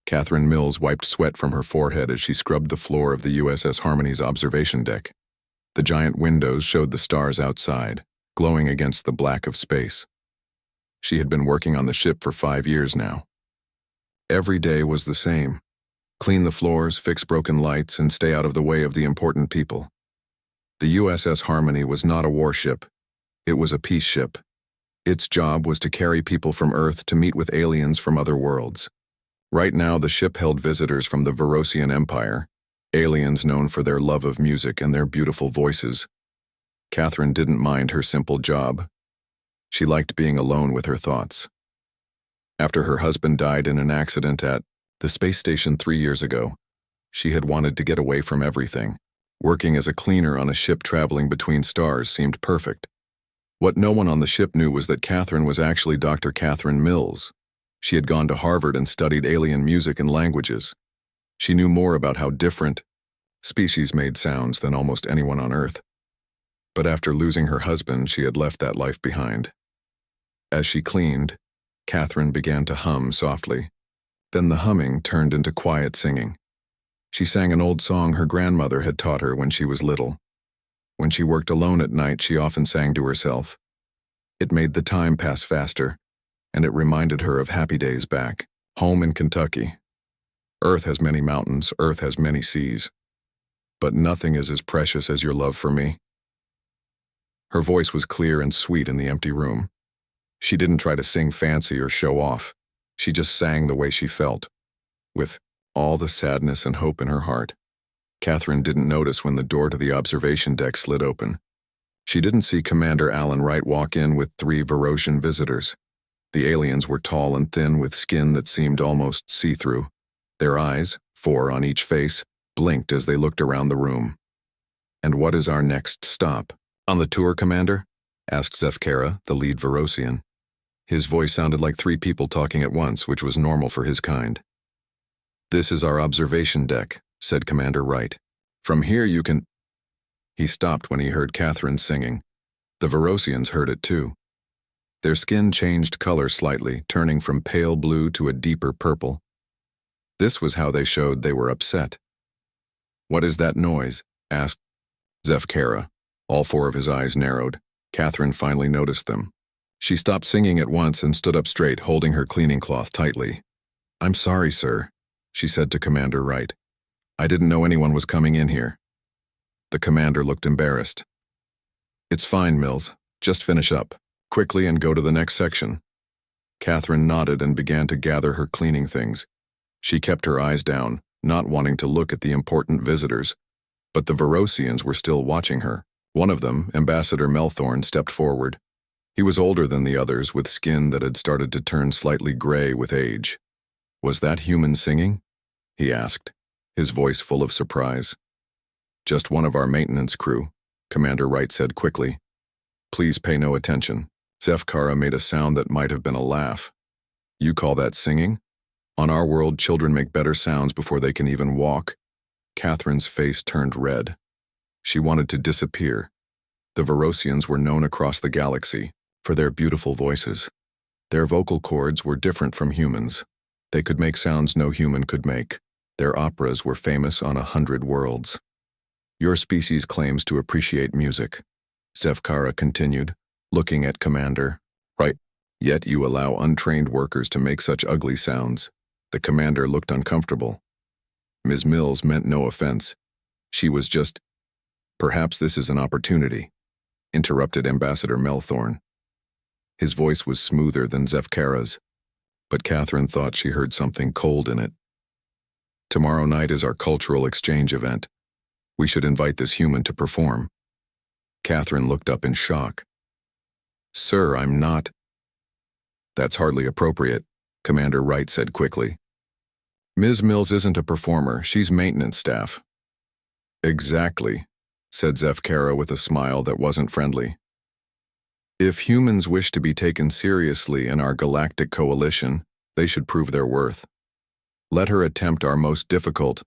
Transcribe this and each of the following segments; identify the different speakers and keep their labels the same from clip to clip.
Speaker 1: Catherine Mills wiped sweat from her forehead as she scrubbed the floor of the USS Harmony's observation deck. The giant windows showed the stars outside, glowing against the black of space. She had been working on the ship for 5 years now. Every day was the same. Clean the floors, fix broken lights, and stay out of the way of the important people. The USS Harmony was not a warship. It was a peace ship. Its job was to carry people from Earth to meet with aliens from other worlds. Right now, the ship held visitors from the Verosian Empire, aliens known for their love of music and their beautiful voices. Catherine didn't mind her simple job. She liked being alone with her thoughts. After her husband died in an accident at the space station 3 years ago, she had wanted to get away from everything. Working as a cleaner on a ship traveling between stars seemed perfect. What no one on the ship knew was that Catherine was actually Dr. Catherine Mills. She had gone to Harvard and studied alien music and languages. She knew more about how different species made sounds than almost anyone on Earth. But after losing her husband, she had left that life behind. As she cleaned, Catherine began to hum softly. Then the humming turned into quiet singing. She sang an old song her grandmother had taught her when she was little. When she worked alone at night, she often sang to herself. It made the time pass faster, and it reminded her of happy days back, home in Kentucky. Earth has many mountains, Earth has many seas, but nothing is as precious as your love for me. Her voice was clear and sweet in the empty room. She didn't try to sing fancy or show off. She just sang the way she felt, with all the sadness and hope in her heart. Catherine didn't notice when the door to the observation deck slid open. She didn't see Commander Alan Wright walk in with 3 Verosian visitors. The aliens were tall and thin with skin that seemed almost see-through. Their eyes, 4 on each face, blinked as they looked around the room. "And what is our next stop?" "On the tour, Commander?" asked Zefkara, the lead Verosian. His voice sounded like 3 people talking at once, which was normal for his kind. "This is our observation deck," said Commander Wright. "From here you can—" He stopped when he heard Catherine singing. The Verosians heard it too. Their skin changed color slightly, turning from pale blue to a deeper purple. This was how they showed they were upset. "What is that noise?" asked Zefkara. All 4 of his eyes narrowed. Catherine finally noticed them. She stopped singing at once and stood up straight, holding her cleaning cloth tightly. "I'm sorry, sir," she said to Commander Wright. "I didn't know anyone was coming in here." The commander looked embarrassed. "It's fine, Mills. Just finish up quickly and go to the next section." Catherine nodded and began to gather her cleaning things. She kept her eyes down, not wanting to look at the important visitors, but the Verosians were still watching her. One of them, Ambassador Melthorne, stepped forward. He was older than the others, with skin that had started to turn slightly gray with age. "Was that human singing?" he asked, his voice full of surprise. "Just one of our maintenance crew," Commander Wright said quickly. "Please pay no attention." Zefkara made a sound that might have been a laugh. "You call that singing? On our world, children make better sounds before they can even walk." Catherine's face turned red. She wanted to disappear. The Verosians were known across the galaxy for their beautiful voices. Their vocal cords were different from humans. They could make sounds no human could make. Their operas were famous on 100 worlds. "Your species claims to appreciate music," Zefkara continued, looking at Commander Wright. "Yet you allow untrained workers to make such ugly sounds." The commander looked uncomfortable. Ms. Mills meant no offense. She was just— "Perhaps this is an opportunity," interrupted Ambassador Melthorne. His voice was smoother than Zefkara's, but Catherine thought she heard something cold in it. "Tomorrow night is our cultural exchange event. We should invite this human to perform." Catherine looked up in shock. "Sir, I'm not—" "That's hardly appropriate," Commander Wright said quickly. "Ms. Mills isn't a performer, she's maintenance staff." "Exactly," said Zefkara with a smile that wasn't friendly. "If humans wish to be taken seriously in our galactic coalition, they should prove their worth. Let her attempt our most difficult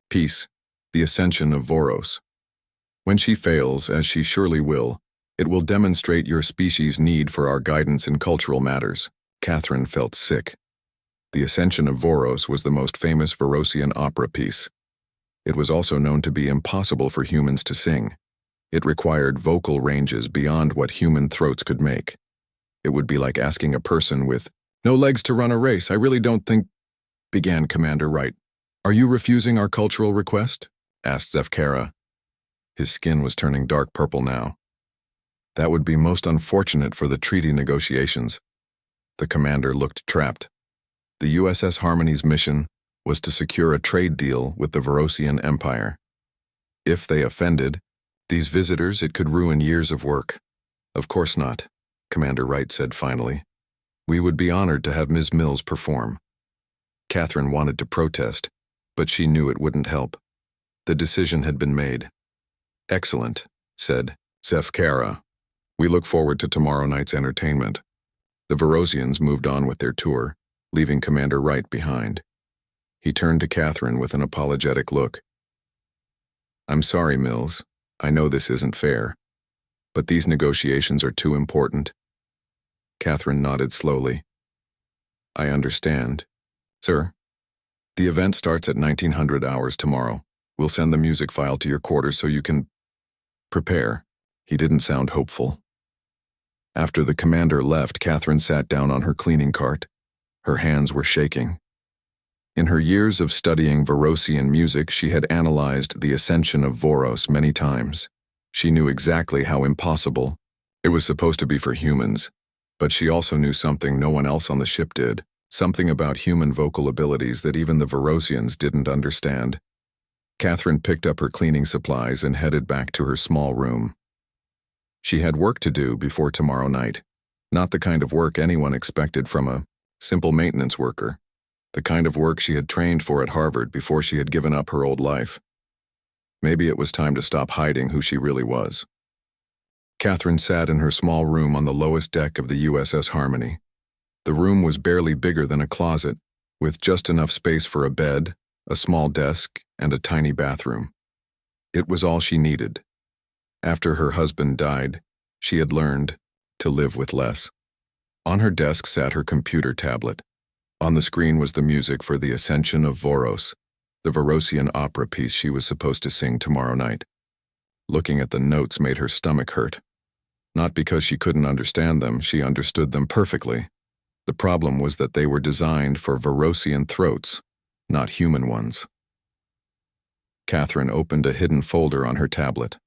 Speaker 1: piece, the ascension of Voros. When she fails, as she surely will, it will demonstrate your species' need for our guidance in cultural matters." Catherine felt sick. The Ascension of Voros was the most famous Vorosian opera piece. It was also known to be impossible for humans to sing. It required vocal ranges beyond what human throats could make. It would be like asking a person with no legs to run a race. I really don't think, began Commander Wright. Are you refusing our cultural request? Asked Zefkara. His skin was turning dark purple now. That would be most unfortunate for the treaty negotiations. The commander looked trapped. The USS Harmony's mission was to secure a trade deal with the Vorosian Empire. If they offended these visitors, it could ruin years of work. Of course not, Commander Wright said finally. We would be honored to have Ms. Mills perform. Catherine wanted to protest, but she knew it wouldn't help. The decision had been made. Excellent, said Zefkara. We look forward to tomorrow night's entertainment. The Vorosians moved on with their tour, leaving Commander Wright behind. He turned to Catherine with an apologetic look. I'm sorry, Mills. I know this isn't fair, but these negotiations are too important. Catherine nodded slowly. I understand. Sir, the event starts at 1900 hours tomorrow. We'll send the music file to your quarters so you can prepare. He didn't sound hopeful. After the commander left, Catherine sat down on her cleaning cart. Her hands were shaking. In her years of studying Vorosian music, she had analyzed the Ascension of Voros many times. She knew exactly how impossible it was supposed to be for humans, but she also knew something no one else on the ship did, something about human vocal abilities that even the Vorosians didn't understand. Catherine picked up her cleaning supplies and headed back to her small room. She had work to do before tomorrow night, not the kind of work anyone expected from a simple maintenance worker. The kind of work she had trained for at Harvard before she had given up her old life. Maybe it was time to stop hiding who she really was. Catherine sat in her small room on the lowest deck of the USS Harmony. The room was barely bigger than a closet, with just enough space for a bed, a small desk, and a tiny bathroom. It was all she needed. After her husband died, she had learned to live with less. On her desk sat her computer tablet. On the screen was the music for the Ascension of Voros, the Vorosian opera piece she was supposed to sing tomorrow night. Looking at the notes made her stomach hurt. Not because she couldn't understand them, she understood them perfectly. The problem was that they were designed for Vorosian throats, not human ones. Catherine opened a hidden folder on her tablet.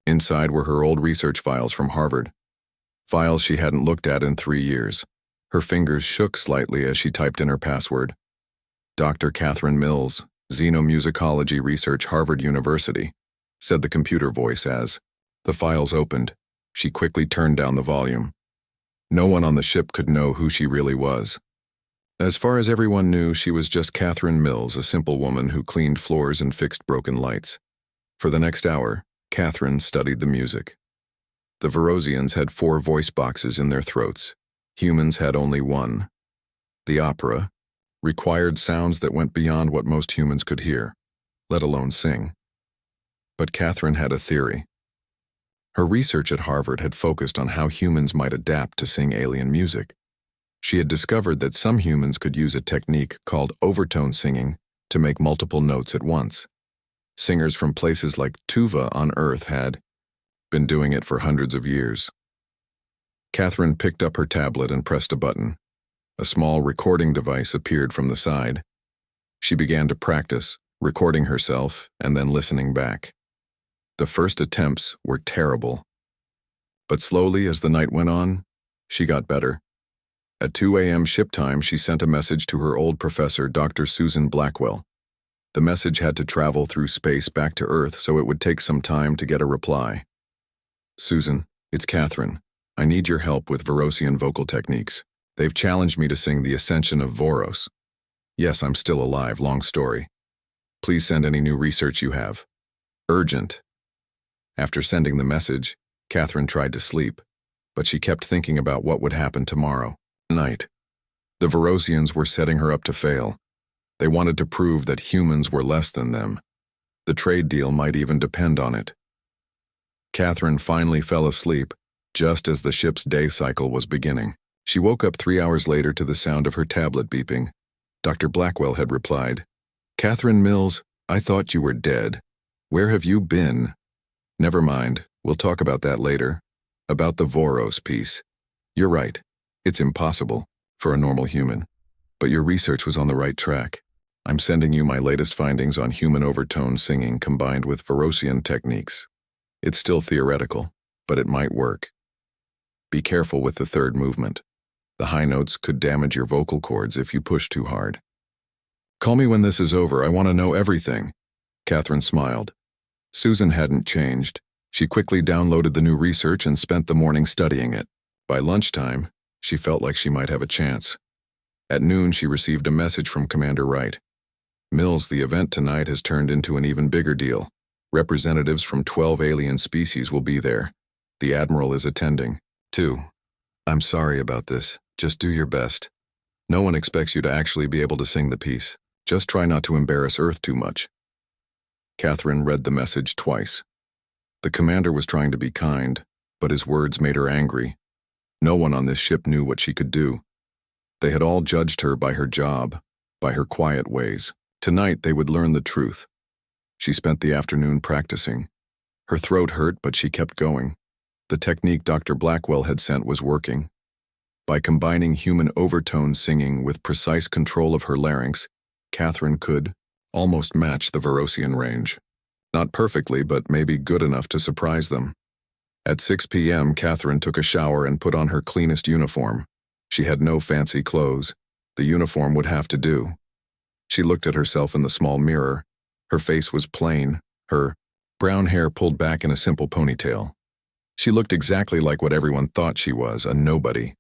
Speaker 1: Inside were her old research files from Harvard. Files she hadn't looked at in 3 years. Her fingers shook slightly as she typed in her password. Dr. Catherine Mills, Xenomusicology Research, Harvard University, said the computer voice as the files opened. She quickly turned down the volume. No one on the ship could know who she really was. As far as everyone knew, she was just Catherine Mills, a simple woman who cleaned floors and fixed broken lights. For the next hour, Catherine studied the music. The Vorosians had 4 voice boxes in their throats. Humans had only 1. The opera required sounds that went beyond what most humans could hear, let alone sing. But Catherine had a theory. Her research at Harvard had focused on how humans might adapt to sing alien music. She had discovered that some humans could use a technique called overtone singing to make multiple notes at once. Singers from places like Tuva on Earth had been doing it for hundreds of years. Catherine picked up her tablet and pressed a button. A small recording device appeared from the side. She began to practice, recording herself and then listening back. The first attempts were terrible. But slowly, as the night went on, she got better. At 2 a.m. ship time, she sent a message to her old professor, Dr. Susan Blackwell. The message had to travel through space back to Earth, so it would take some time to get a reply. Susan, it's Catherine. I need your help with Vorosian vocal techniques. They've challenged me to sing the Ascension of Voros. Yes, I'm still alive, long story. Please send any new research you have. Urgent. After sending the message, Catherine tried to sleep, but she kept thinking about what would happen tomorrow night. The Vorosians were setting her up to fail. They wanted to prove that humans were less than them. The trade deal might even depend on it. Catherine finally fell asleep, just as the ship's day cycle was beginning. She woke up 3 hours later to the sound of her tablet beeping. Dr. Blackwell had replied, "Catherine Mills, I thought you were dead. Where have you been?" "Never mind, we'll talk about that later. About the Voros piece. You're right. It's impossible for a normal human. But your research was on the right track. I'm sending you my latest findings on human overtone singing combined with Vorosian techniques. It's still theoretical, but it might work. Be careful with the third movement. The high notes could damage your vocal cords if you push too hard." "Call me when this is over. I want to know everything." Catherine smiled. Susan hadn't changed. She quickly downloaded the new research and spent the morning studying it. By lunchtime, she felt like she might have a chance. At noon, she received a message from Commander Wright. "Mills, the event tonight has turned into an even bigger deal. Representatives from 12 alien species will be there. The Admiral is attending, too. I'm sorry about this. Just do your best. No one expects you to actually be able to sing the piece. Just try not to embarrass Earth too much." Catherine read the message twice. The commander was trying to be kind, but his words made her angry. No one on this ship knew what she could do. They had all judged her by her job, by her quiet ways. Tonight they would learn the truth. She spent the afternoon practicing. Her throat hurt, but she kept going. The technique Dr. Blackwell had sent was working. By combining human overtone singing with precise control of her larynx, Catherine could almost match the Vorosian range. Not perfectly, but maybe good enough to surprise them. At 6 p.m., Catherine took a shower and put on her cleanest uniform. She had no fancy clothes. The uniform would have to do. She looked at herself in the small mirror. Her face was plain, her brown hair pulled back in a simple ponytail. She looked exactly like what everyone thought she was, a nobody.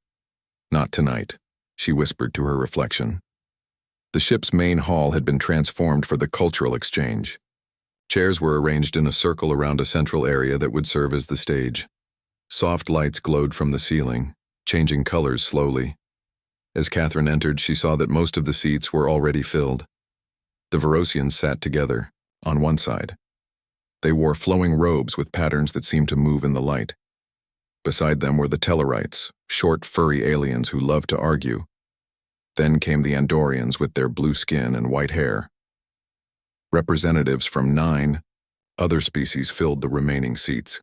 Speaker 1: "Not tonight," she whispered to her reflection. The ship's main hall had been transformed for the cultural exchange. Chairs were arranged in a circle around a central area that would serve as the stage. Soft lights glowed from the ceiling, changing colors slowly. As Catherine entered, she saw that most of the seats were already filled. The Vorosians sat together, on one side. They wore flowing robes with patterns that seemed to move in the light. Beside them were the Tellarites, short, furry aliens who loved to argue. Then came the Andorians with their blue skin and white hair. Representatives from 9 other species filled the remaining seats.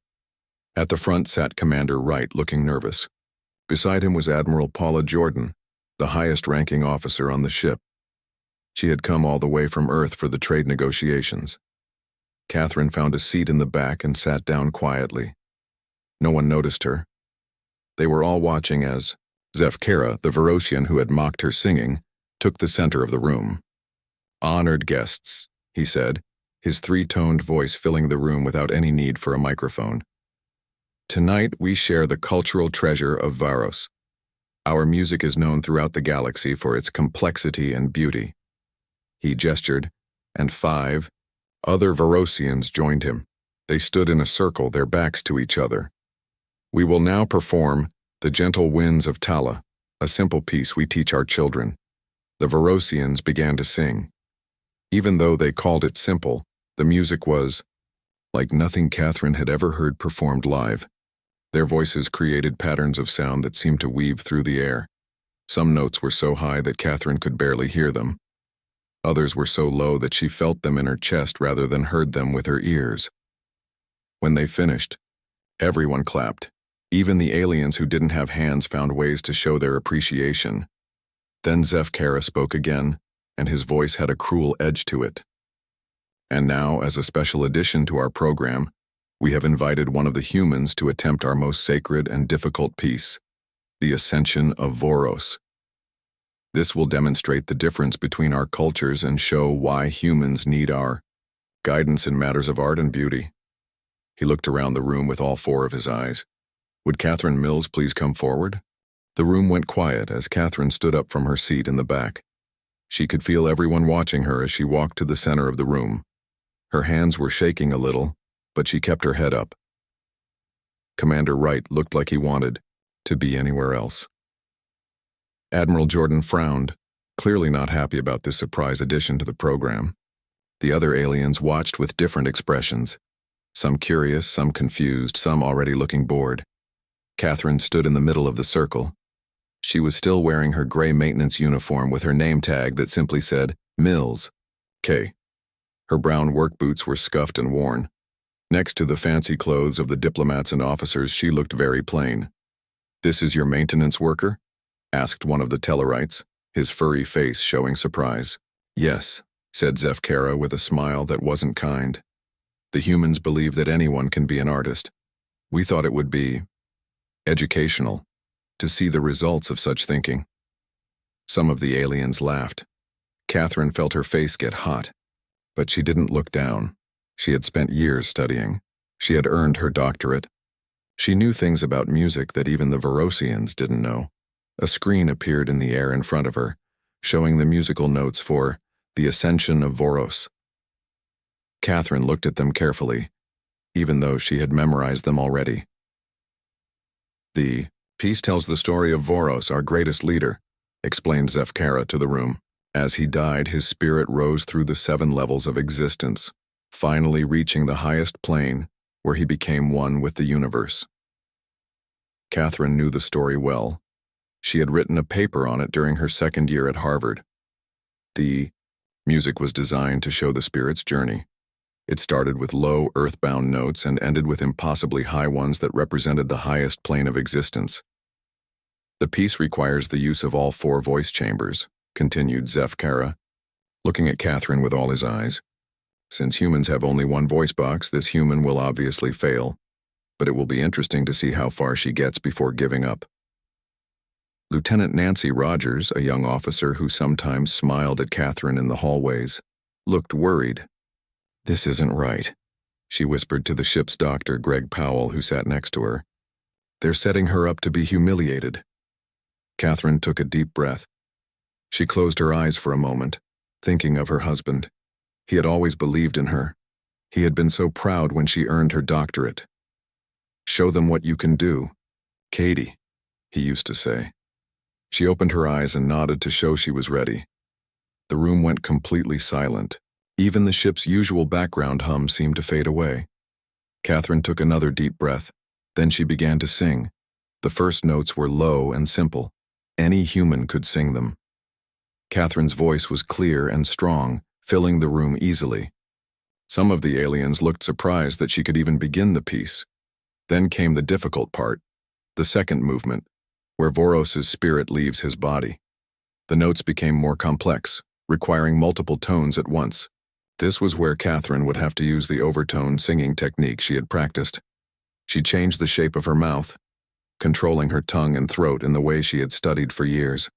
Speaker 1: At the front sat Commander Wright, looking nervous. Beside him was Admiral Paula Jordan, the highest-ranking officer on the ship. She had come all the way from Earth for the trade negotiations. Catherine found a seat in the back and sat down quietly. No one noticed her. They were all watching as Zefkera, the Vorosian who had mocked her singing, took the center of the room. "Honored guests," he said, his three-toned voice filling the room without any need for a microphone. "Tonight we share the cultural treasure of Varos. Our music is known throughout the galaxy for its complexity and beauty." He gestured, and 5 other Vorosians joined him. They stood in a circle, their backs to each other. "We will now perform The Gentle Winds of Tala, a simple piece we teach our children." The Vorosians began to sing. Even though they called it simple, the music was like nothing Catherine had ever heard performed live. Their voices created patterns of sound that seemed to weave through the air. Some notes were so high that Catherine could barely hear them. Others were so low that she felt them in her chest rather than heard them with her ears. When they finished, everyone clapped. Even the aliens who didn't have hands found ways to show their appreciation. Then Zefkera spoke again, and his voice had a cruel edge to it. "And now, as a special addition to our program, we have invited one of the humans to attempt our most sacred and difficult piece, the Ascension of Voros. This will demonstrate the difference between our cultures and show why humans need our guidance in matters of art and beauty." He looked around the room with all 4 of his eyes. "Would Catherine Mills please come forward?" The room went quiet as Catherine stood up from her seat in the back. She could feel everyone watching her as she walked to the center of the room. Her hands were shaking a little, but she kept her head up. Commander Wright looked like he wanted to be anywhere else. Admiral Jordan frowned, clearly not happy about this surprise addition to the program. The other aliens watched with different expressions, some curious, some confused, some already looking bored. Catherine stood in the middle of the circle. She was still wearing her gray maintenance uniform with her name tag that simply said, Mills, K. Her brown work boots were scuffed and worn. Next to the fancy clothes of the diplomats and officers, she looked very plain. "This is your maintenance worker?" asked one of the Tellarites, his furry face showing surprise. "Yes," said Zefkara with a smile that wasn't kind. "The humans believe that anyone can be an artist. We thought it would be educational to see the results of such thinking." Some of the aliens laughed. Catherine felt her face get hot, but she didn't look down. She had spent years studying. She had earned her doctorate. She knew things about music that even the Vorosians didn't know. A screen appeared in the air in front of her, showing the musical notes for The Ascension of Voros. Catherine looked at them carefully, even though she had memorized them already. "The piece tells the story of Voros, our greatest leader," explained Zefkara to the room. "As he died, his spirit rose through the 7 levels of existence, finally reaching the highest plane, where he became one with the universe." Catherine knew the story well. She had written a paper on it during her 2nd year at Harvard. The music was designed to show the spirit's journey. It started with low, earthbound notes and ended with impossibly high ones that represented the highest plane of existence. "The piece requires the use of all 4 voice chambers," continued Zefkara, looking at Catherine with all his eyes. "Since humans have only 1 voice box, this human will obviously fail, but it will be interesting to see how far she gets before giving up." Lieutenant Nancy Rogers, a young officer who sometimes smiled at Catherine in the hallways, looked worried. "This isn't right," she whispered to the ship's doctor, Greg Powell, who sat next to her. "They're setting her up to be humiliated." Catherine took a deep breath. She closed her eyes for a moment, thinking of her husband. He had always believed in her. He had been so proud when she earned her doctorate. "Show them what you can do, Katie," he used to say. She opened her eyes and nodded to show she was ready. The room went completely silent. Even the ship's usual background hum seemed to fade away. Catherine took another deep breath. Then she began to sing. The first notes were low and simple. Any human could sing them. Catherine's voice was clear and strong, filling the room easily. Some of the aliens looked surprised that she could even begin the piece. Then came the difficult part, the second movement, where Voros's spirit leaves his body. The notes became more complex, requiring multiple tones at once. This was where Catherine would have to use the overtone singing technique she had practiced. She changed the shape of her mouth, controlling her tongue and throat in the way she had studied for years.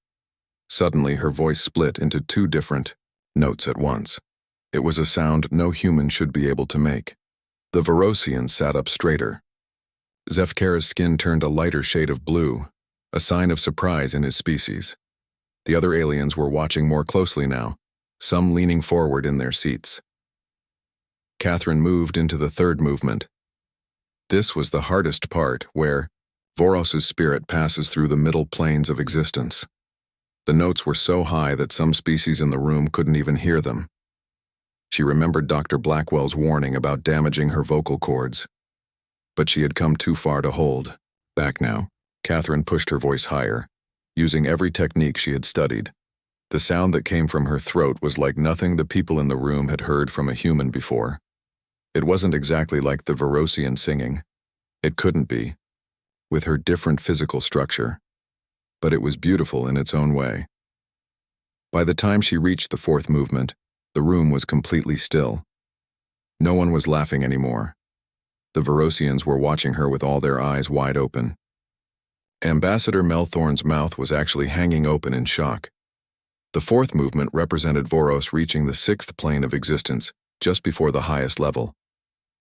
Speaker 1: Suddenly, her voice split into 2 different notes at once. It was a sound no human should be able to make. The Vorosian sat up straighter. Zefkara's skin turned a lighter shade of blue, a sign of surprise in his species. The other aliens were watching more closely now, some leaning forward in their seats. Catherine moved into the 3rd movement. This was the hardest part, where Voros's spirit passes through the middle planes of existence. The notes were so high that some species in the room couldn't even hear them. She remembered Dr. Blackwell's warning about damaging her vocal cords. But she had come too far to hold back now. Catherine pushed her voice higher, using every technique she had studied. The sound that came from her throat was like nothing the people in the room had heard from a human before. It wasn't exactly like the Vorosian singing. It couldn't be, with her different physical structure. But it was beautiful in its own way. By the time she reached the 4th movement, the room was completely still. No one was laughing anymore. The Vorosians were watching her with all their eyes wide open. Ambassador Melthorn's mouth was actually hanging open in shock. The 4th movement represented Voros reaching the 6th plane of existence, just before the highest level.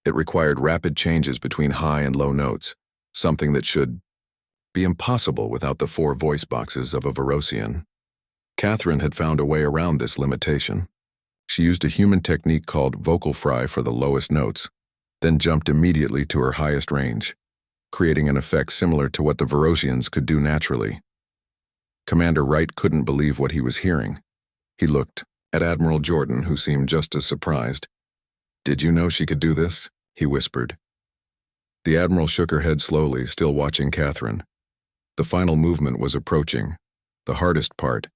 Speaker 1: It required rapid changes between high and low notes, something that should be impossible without the 4 voice boxes of a Vorosian. Catherine had found a way around this limitation. She used a human technique called vocal fry for the lowest notes, then jumped immediately to her highest range, creating an effect similar to what the Vorosians could do naturally. Commander Wright couldn't believe what he was hearing. He looked at Admiral Jordan, who seemed just as surprised. "Did you know she could do this?" he whispered. The Admiral shook her head slowly, still watching Catherine. The final movement was approaching, the hardest part,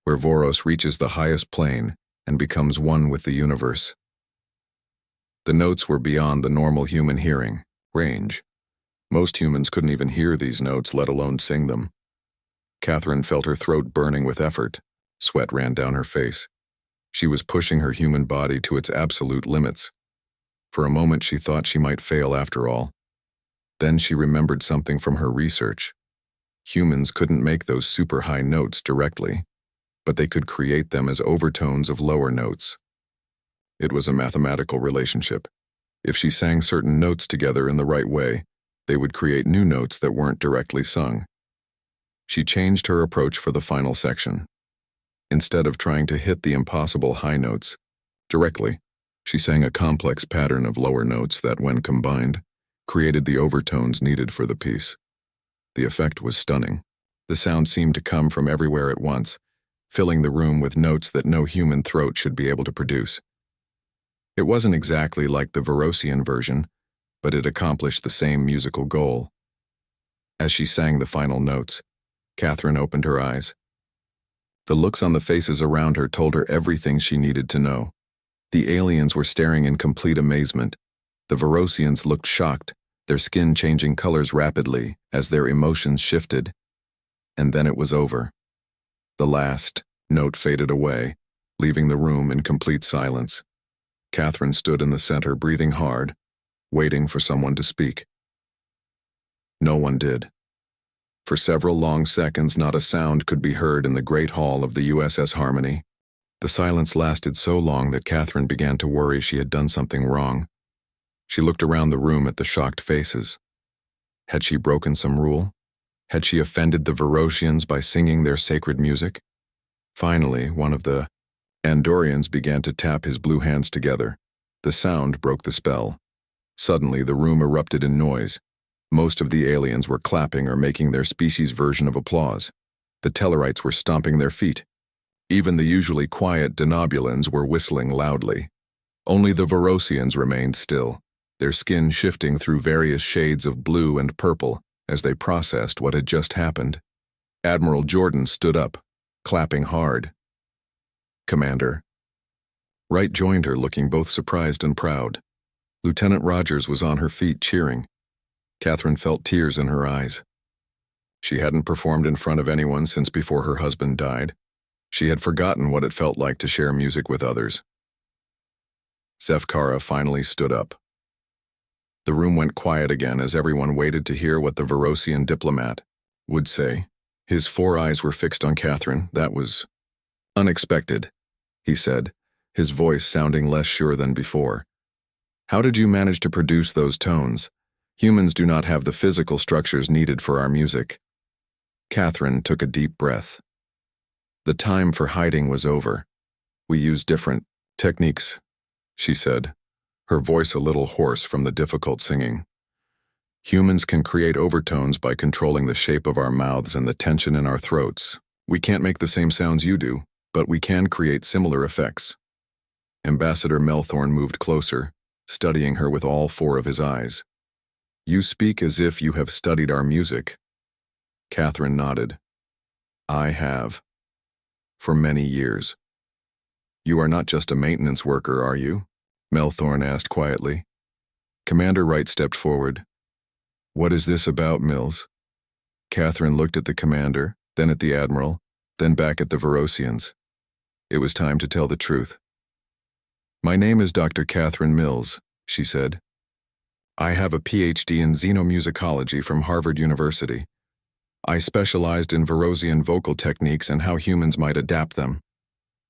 Speaker 1: where Voros reaches the highest plane and becomes one with the universe. The notes were beyond the normal human hearing range. Most humans couldn't even hear these notes, let alone sing them. Catherine felt her throat burning with effort. Sweat ran down her face. She was pushing her human body to its absolute limits. For a moment she thought she might fail after all. Then she remembered something from her research. Humans couldn't make those super high notes directly, but they could create them as overtones of lower notes. It was a mathematical relationship. If she sang certain notes together in the right way, they would create new notes that weren't directly sung. She changed her approach for the final section. Instead of trying to hit the impossible high notes directly, she sang a complex pattern of lower notes that, when combined, created the overtones needed for the piece. The effect was stunning. The sound seemed to come from everywhere at once, filling the room with notes that no human throat should be able to produce. It wasn't exactly like the Vorosian version, but it accomplished the same musical goal. As she sang the final notes, Catherine opened her eyes. The looks on the faces around her told her everything she needed to know. The aliens were staring in complete amazement. The Vorosians looked shocked, their skin changing colors rapidly as their emotions shifted. And then it was over. The last note faded away, leaving the room in complete silence. Catherine stood in the center, breathing hard, waiting for someone to speak. No one did. For several long seconds, not a sound could be heard in the great hall of the USS Harmony. The silence lasted so long that Catherine began to worry she had done something wrong. She looked around the room at the shocked faces. Had she broken some rule? Had she offended the Vorosians by singing their sacred music? Finally, one of the Andorians began to tap his blue hands together. The sound broke the spell. Suddenly, the room erupted in noise. Most of the aliens were clapping or making their species' version of applause. The Tellarites were stomping their feet. Even the usually quiet Denobulans were whistling loudly. Only the Vorosians remained still, their skin shifting through various shades of blue and purple as they processed what had just happened. Admiral Jordan stood up, clapping hard. "Commander." Wright joined her, looking both surprised and proud. Lieutenant Rogers was on her feet, cheering. Catherine felt tears in her eyes. She hadn't performed in front of anyone since before her husband died. She had forgotten what it felt like to share music with others. Zefkara finally stood up. The room went quiet again as everyone waited to hear what the Vorosian diplomat would say. His 4 eyes were fixed on Catherine. "That was unexpected," he said, his voice sounding less sure than before. "How did you manage to produce those tones? Humans do not have the physical structures needed for our music." Catherine took a deep breath. "The time for hiding was over. We used different techniques," she said, her voice a little hoarse from the difficult singing. "Humans can create overtones by controlling the shape of our mouths and the tension in our throats. We can't make the same sounds you do, but we can create similar effects." Ambassador Melthorn moved closer, studying her with all 4 of his eyes. "You speak as if you have studied our music." Catherine nodded. "I have. For many years." "You are not just a maintenance worker, are you?" Melthorn asked quietly. Commander Wright stepped forward. "What is this about, Mills?" Catherine looked at the commander, then at the admiral, then back at the Vorosians. It was time to tell the truth. "My name is Dr. Catherine Mills," she said. "I have a PhD in xenomusicology from Harvard University. I specialized in Vorosian vocal techniques and how humans might adapt them."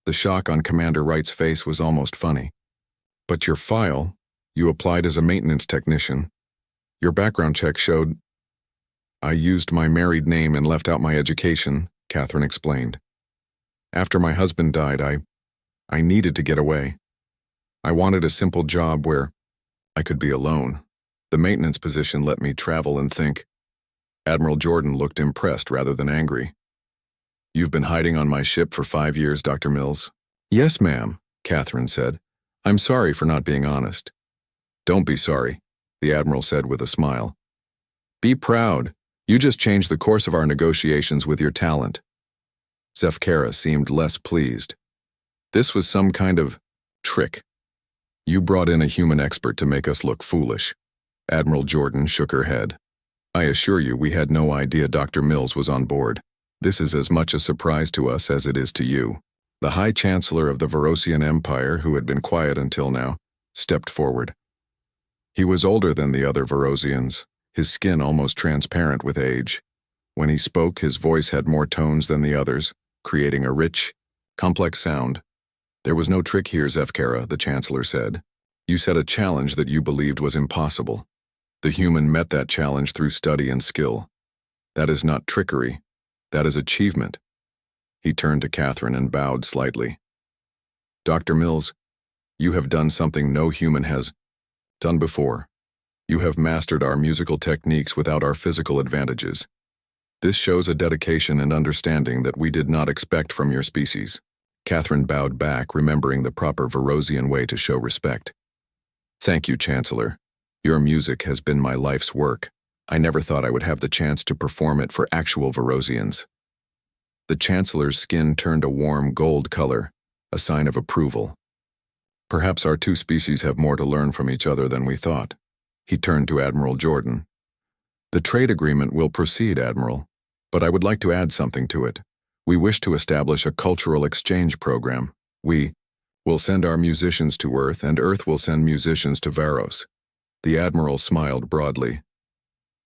Speaker 1: The shock on Commander Wright's face was almost funny. "But your file, you applied as a maintenance technician. Your background check showed—" "I used my married name and left out my education," Catherine explained. "After my husband died, I needed to get away. I wanted a simple job where I could be alone. The maintenance position let me travel and think." Admiral Jordan looked impressed rather than angry. "You've been hiding on my ship for 5 years, Dr. Mills." "Yes, ma'am," Catherine said. "I'm sorry for not being honest." "Don't be sorry," the Admiral said with a smile. "Be proud. You just changed the course of our negotiations with your talent. Zefkera seemed less pleased. This was some kind of trick. You brought in a human expert to make us look foolish. Admiral Jordan shook her head. I assure you we had no idea Dr. Mills was on board. This is as much a surprise to us as it is to you. The High Chancellor of the Varosian Empire, who had been quiet until now, stepped forward. He was older than the other Varosians, his skin almost transparent with age. When he spoke, his voice had more tones than the others, creating a rich, complex sound. There was no trick here, Zefkera, the Chancellor said. You set a challenge that you believed was impossible. The human met that challenge through study and skill. That is not trickery. That is achievement. He turned to Catherine and bowed slightly. Dr. Mills, you have done something no human has done before. You have mastered our musical techniques without our physical advantages. This shows a dedication and understanding that we did not expect from your species. Catherine bowed back, remembering the proper Varosian way to show respect. Thank you, Chancellor. Your music has been my life's work. I never thought I would have the chance to perform it for actual Varosians. The Chancellor's skin turned a warm gold color, a sign of approval. Perhaps our two species have more to learn from each other than we thought. He turned to Admiral Jordan. The trade agreement will proceed, Admiral, but I would like to add something to it. We wish to establish a cultural exchange program. We will send our musicians to Earth, and Earth will send musicians to Varos. The Admiral smiled broadly.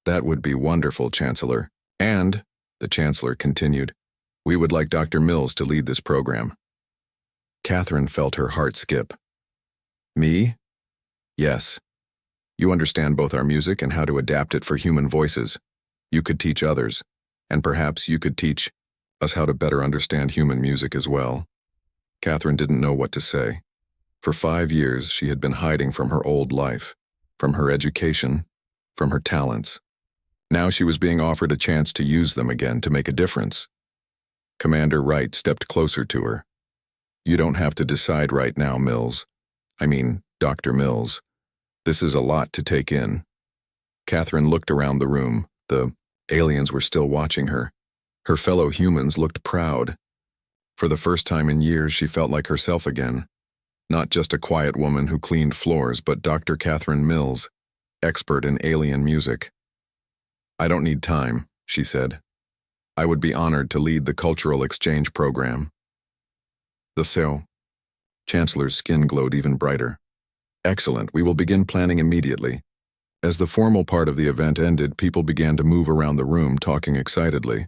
Speaker 1: That would be wonderful, Chancellor. And, the Chancellor continued, we would like Dr. Mills to lead this program. Catherine felt her heart skip. Me? Yes. You understand both our music and how to adapt it for human voices. You could teach others, and perhaps you could teach us how to better understand human music as well. Catherine didn't know what to say. For 5 years, she had been hiding from her old life, from her education, from her talents. Now she was being offered a chance to use them again to make a difference. Commander Wright stepped closer to her. You don't have to decide right now, Mills. Dr. Mills. This is a lot to take in. Catherine looked around the room. The aliens were still watching her. Her fellow humans looked proud. For the first time in years, she felt like herself again. Not just a quiet woman who cleaned floors, but Dr. Catherine Mills, expert in alien music. I don't need time, she said. I would be honored to lead the cultural exchange program. The Chancellor's skin glowed even brighter. Excellent, we will begin planning immediately. As the formal part of the event ended, people began to move around the room, talking excitedly.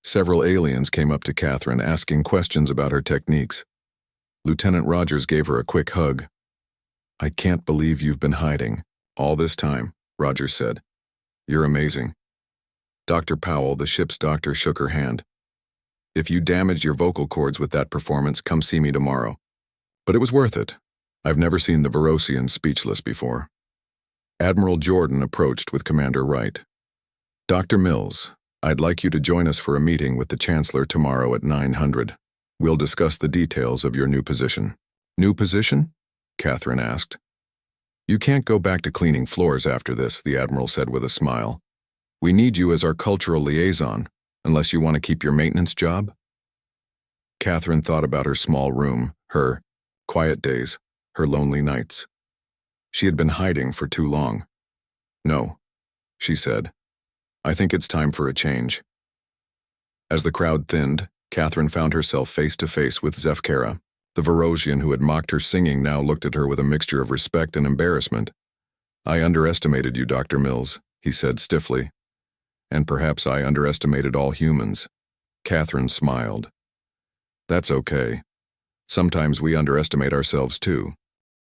Speaker 1: Several aliens came up to Catherine, asking questions about her techniques. Lieutenant Rogers gave her a quick hug. I can't believe you've been hiding all this time, Rogers said. You're amazing. Dr. Powell, the ship's doctor, shook her hand. If you damaged your vocal cords with that performance, come see me tomorrow. But it was worth it. I've never seen the Varosians speechless before. Admiral Jordan approached with Commander Wright. Dr. Mills, I'd like you to join us for a meeting with the Chancellor tomorrow at 900. We'll discuss the details of your new position. New position? Catherine asked. You can't go back to cleaning floors after this, the Admiral said with a smile. We need you as our cultural liaison, unless you want to keep your maintenance job. Catherine thought about her small room, her quiet days, her lonely nights. She had been hiding for too long. No, she said. I think it's time for a change. As the crowd thinned, Catherine found herself face to face with Zefkera. The Varosian who had mocked her singing now looked at her with a mixture of respect and embarrassment. I underestimated you, Dr. Mills, he said stiffly. And perhaps I underestimated all humans. Catherine smiled. That's okay. Sometimes we underestimate ourselves too.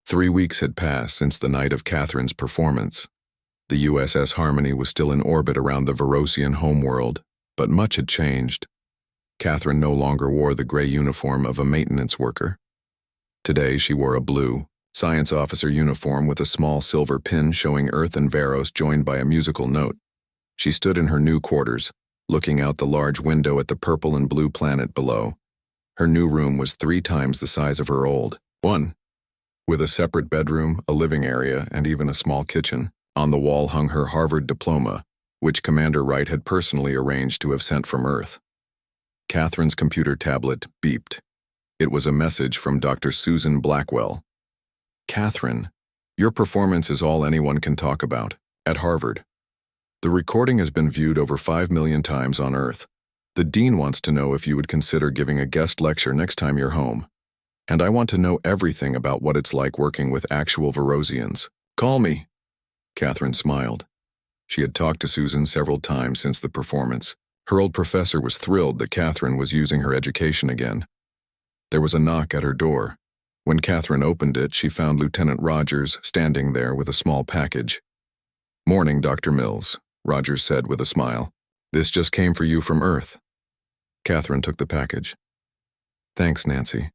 Speaker 1: 3 weeks had passed since the night of Catherine's performance. The USS Harmony was still in orbit around the Varosian homeworld, but much had changed. Catherine no longer wore the gray uniform of a maintenance worker. Today she wore a blue, science officer uniform with a small silver pin showing Earth and Varos joined by a musical note. She stood in her new quarters, looking out the large window at the purple and blue planet below. Her new room was 3 times the size of her old one, with a separate bedroom, a living area, and even a small kitchen. On the wall hung her Harvard diploma, which Commander Wright had personally arranged to have sent from Earth. Catherine's computer tablet beeped. It was a message from Dr. Susan Blackwell. Catherine, your performance is all anyone can talk about, at Harvard. The recording has been viewed over 5 million times on Earth. The dean wants to know if you would consider giving a guest lecture next time you're home. And I want to know everything about what it's like working with actual Verosians. Call me. Catherine smiled. She had talked to Susan several times since the performance. Her old professor was thrilled that Catherine was using her education again. There was a knock at her door. When Catherine opened it, she found Lieutenant Rogers standing there with a small package. "Morning, Dr. Mills," Rogers said with a smile. "This just came for you from Earth." Catherine took the package. "Thanks, Nancy.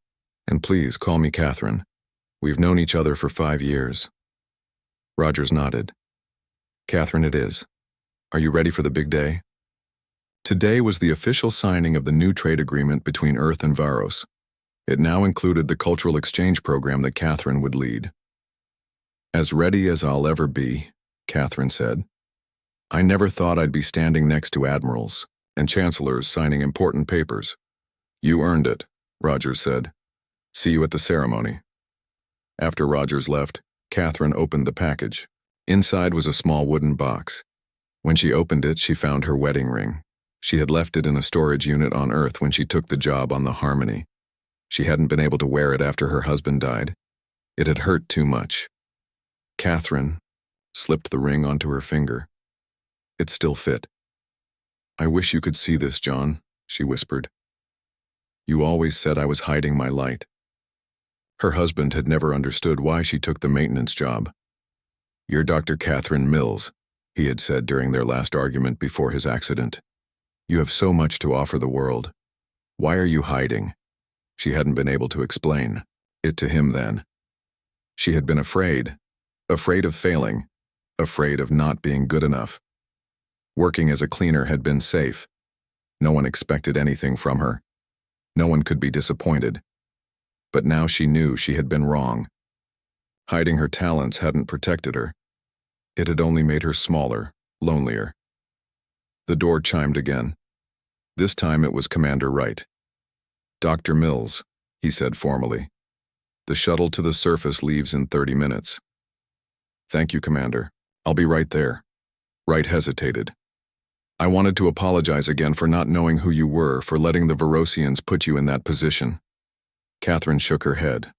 Speaker 1: And please call me Catherine. We've known each other for 5 years." Rogers nodded. "Catherine it is. Are you ready for the big day?" Today was the official signing of the new trade agreement between Earth and Varos. It now included the cultural exchange program that Catherine would lead. "As ready as I'll ever be," Catherine said. "I never thought I'd be standing next to admirals and chancellors signing important papers." "You earned it," Rogers said. "See you at the ceremony." After Rogers left, Catherine opened the package. Inside was a small wooden box. When she opened it, she found her wedding ring. She had left it in a storage unit on Earth when she took the job on the Harmony. She hadn't been able to wear it after her husband died. It had hurt too much. Catherine slipped the ring onto her finger. It still fit. "I wish you could see this, John," she whispered. "You always said I was hiding my light." Her husband had never understood why she took the maintenance job. "You're Dr. Catherine Mills," he had said during their last argument before his accident. "You have so much to offer the world. Why are you hiding?" She hadn't been able to explain it to him then. She had been afraid of failing, afraid of not being good enough. Working as a cleaner had been safe. No one expected anything from her. No one could be disappointed. But now she knew she had been wrong. Hiding her talents hadn't protected her. It had only made her smaller, lonelier. The door chimed again. This time it was Commander Wright. "Dr. Mills," he said formally. "The shuttle to the surface leaves in 30 minutes. "Thank you, Commander. I'll be right there." Wright hesitated. "I wanted to apologize again for not knowing who you were, for letting the Verosians put you in that position." Catherine shook her head.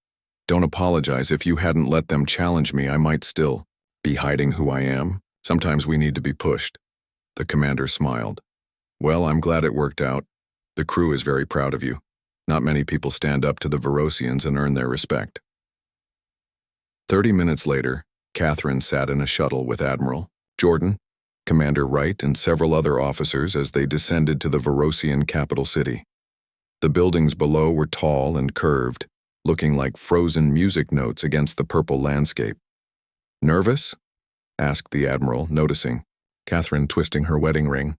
Speaker 1: "Don't apologize. If you hadn't let them challenge me, I might still be hiding who I am. Sometimes we need to be pushed." The commander smiled. "Well, I'm glad it worked out. The crew is very proud of you. Not many people stand up to the Verosians and earn their respect." 30 minutes later, Catherine sat in a shuttle with Admiral Jordan, Commander Wright, and several other officers as they descended to the Verosian capital city. The buildings below were tall and curved, looking like frozen music notes against the purple landscape. "Nervous?" asked the Admiral, noticing Catherine twisting her wedding ring.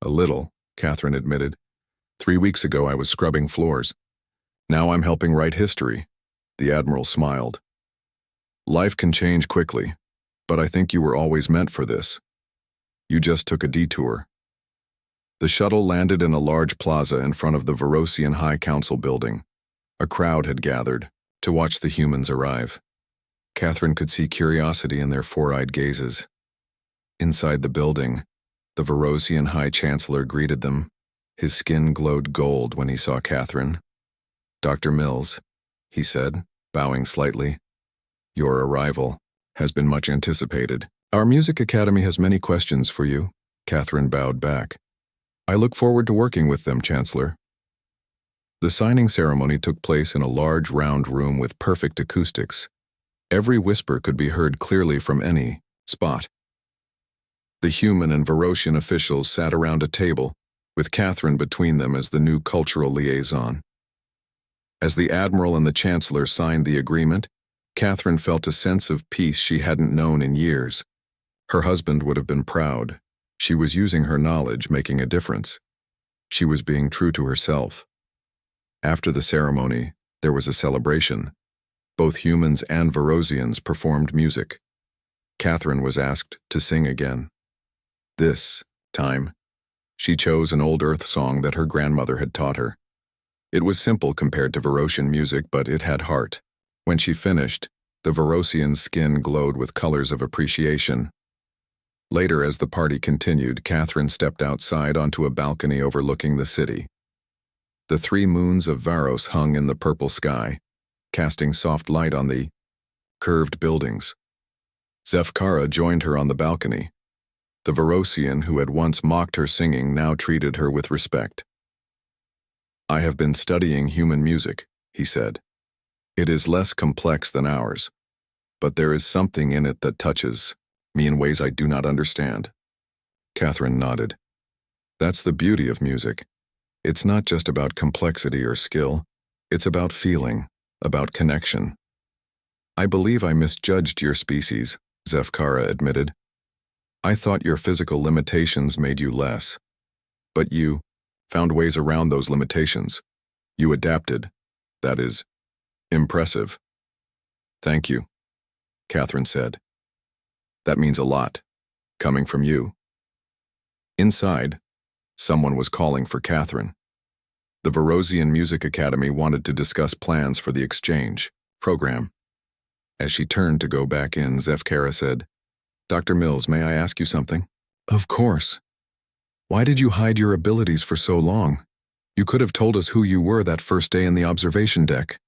Speaker 1: "A little," Catherine admitted. 3 weeks ago I was scrubbing floors. Now I'm helping write history." The Admiral smiled. "Life can change quickly, but I think you were always meant for this. You just took a detour." The shuttle landed in a large plaza in front of the Verosian High Council building. A crowd had gathered to watch the humans arrive. Catherine could see curiosity in their four-eyed gazes. Inside the building, the Verosian High Chancellor greeted them. His skin glowed gold when he saw Catherine. "Dr. Mills," he said, bowing slightly, "your arrival has been much anticipated. Our music academy has many questions for you." Catherine bowed back. "I look forward to working with them, Chancellor." The signing ceremony took place in a large round room with perfect acoustics. Every whisper could be heard clearly from any spot. The human and Verosian officials sat around a table, with Catherine between them as the new cultural liaison. As the Admiral and the Chancellor signed the agreement, Catherine felt a sense of peace she hadn't known in years. Her husband would have been proud. She was using her knowledge, making a difference. She was being true to herself. After the ceremony, there was a celebration. Both humans and Verosians performed music. Catherine was asked to sing again. This Time. She chose an old Earth song that her grandmother had taught her. It was simple compared to Verosian music, but it had heart. When she finished, the Verosian's skin glowed with colors of appreciation. Later, as the party continued, Catherine stepped outside onto a balcony overlooking the city. The 3 moons of Varos hung in the purple sky, casting soft light on the curved buildings. Zefkara joined her on the balcony. The Verosian who had once mocked her singing now treated her with respect. "I have been studying human music," he said. "It is less complex than ours, but there is something in it that touches me in ways I do not understand." Catherine nodded. "That's the beauty of music. It's not just about complexity or skill. It's about feeling, about connection." "I believe I misjudged your species," Zefkara admitted. "I thought your physical limitations made you less. But you found ways around those limitations. You adapted. That is impressive." "Thank you," Catherine said. "That means a lot, coming from you." Inside, someone was calling for Catherine. The Verosian Music Academy wanted to discuss plans for the exchange program. As she turned to go back in, Zefkara said, "Dr. Mills, may I ask you something?" "Of course. Why did you hide your abilities for so long? You could have told us who you were that first day in the observation deck."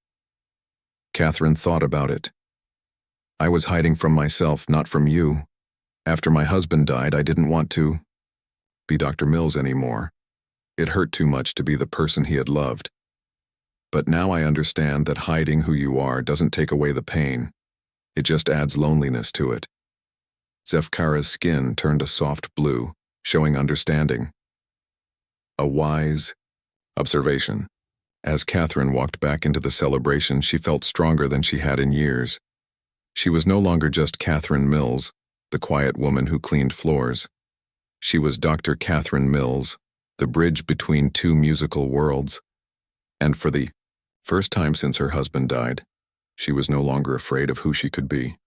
Speaker 1: Catherine thought about it. "I was hiding from myself, not from you. After my husband died, I didn't want to be Dr. Mills anymore. It hurt too much to be the person he had loved. But now I understand that hiding who you are doesn't take away the pain. It just adds loneliness to it." Zefkara's skin turned a soft blue, showing understanding. A wise observation. As Catherine walked back into the celebration, she felt stronger than she had in years. She was no longer just Catherine Mills, the quiet woman who cleaned floors. She was Dr. Catherine Mills, the bridge between 2 musical worlds. And for the first time since her husband died, she was no longer afraid of who she could be.